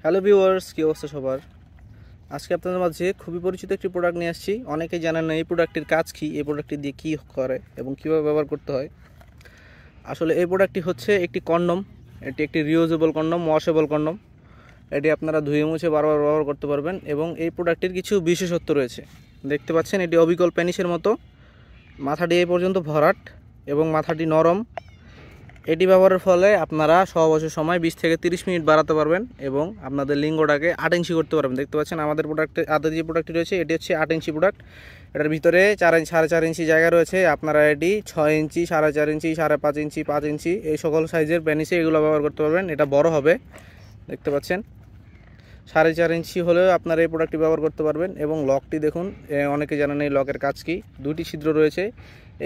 Hello viewers, কী অবস্থা সবার? আজকে আপনাদের মাঝে খুবই পরিচিত একটি প্রোডাক্ট নিয়ে আসছি। অনেকেই জানেন না এই প্রোডাক্টটির কাজ কী, এই প্রোডাক্টটি দিয়ে কী করে এবং কীভাবে ব্যবহার করতে হয়। আসলে এই প্রোডাক্টটি হচ্ছে একটি কন্ডম। এটি একটি রিউজেবল কন্ডম, ওয়াশেবল কন্ডম। এটি আপনারা ধুয়ে মুছে বারবার ব্যবহার করতে পারবেন এবং এই প্রোডাক্টটির কিছু বিশেষত্ব রয়েছে। দেখতে পাচ্ছেন এটি অবিকল পেনিসের মতো, মাথাটি এই পর্যন্ত ভরাট এবং মাথাটি নরম। এটি ব্যবহারের ফলে আপনারা সহবাসের সময় 20 থেকে 30 মিনিট বাড়াতে পারবেন এবং আপনাদের লিঙ্গটাকে 8 ইঞ্চি করতে পারবেন। দেখতে পাচ্ছেন আমাদের আমাদের যে প্রোডাক্টটি রয়েছে এটি হচ্ছে 8 ইঞ্চি প্রোডাক্ট। এটার ভিতরে 4.5 ইঞ্চি জায়গা রয়েছে। আপনারা এটি 6 ইঞ্চি, 4.5 ইঞ্চি, 5.5 ইঞ্চি, 5 ইঞ্চি এই সকল সাইজের পেনিসে এগুলো ব্যবহার করতে পারবেন। এটা বড় হবে, দেখতে পাচ্ছেন 4.5 ইঞ্চি হলেও আপনারা এই প্রোডাক্টটি ব্যবহার করতে পারবেন। এবং লকটি দেখুন, অনেকে জানেন এই লকের কাজ কি। 2টি ছিদ্র রয়েছে,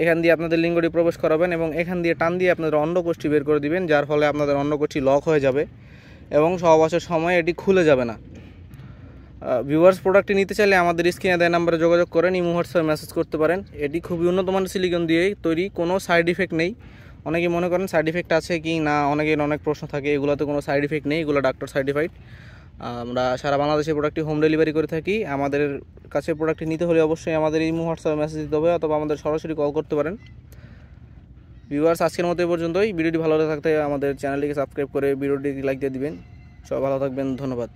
এখান দিয়ে আপনাদের লিঙ্গটি প্রবেশ করাবেন এবং এখান দিয়ে টান দিয়ে আপনাদের অন্ডকোষ্ঠী বের করে দিবেন, যার ফলে আপনাদের অন্ডকোষ্ঠী লক হয়ে যাবে এবং সহবাসের সময় এটি খুলে যাবে না। ভিউয়ার্স, প্রোডাক্টটি নিতে চাইলে আমাদের স্ক্রিনে দেওয়া নাম্বারে যোগাযোগ করেন, ইমো হোয়াটসঅ্যাপে মেসেজ করতে পারেন। এটি খুবই উন্নত মানের সিলিকন দিয়েই তৈরি, কোনো সাইড ইফেক্ট নেই। অনেকে মনে করেন সাইড ইফেক্ট আছে কি না, অনেকের অনেক প্রশ্ন থাকে। এগুলোতে কোনো সাইড ইফেক্ট নেই, এগুলো ডাক্তার সার্টিফাইড। আমরা সারা বাংলাদেশে প্রোডাক্টটি হোম ডেলিভারি করে থাকি। আমাদের কাছে প্রোডাক্টটি নিতে হলে অবশ্যই আমাদের ইমো হোয়াটসঅ্যাপে মেসেজ দিতে হবে অথবা আমাদের সরাসরি কল করতে পারেন। ভিউয়ার্স, আজকের মতো এই পর্যন্তই। ভিডিওটি ভালো থাকতে আমাদের চ্যানেলটিকে সাবস্ক্রাইব করে ভিডিওটি লাইক দিয়ে দিবেন। সবাই ভালো থাকবেন, ধন্যবাদ।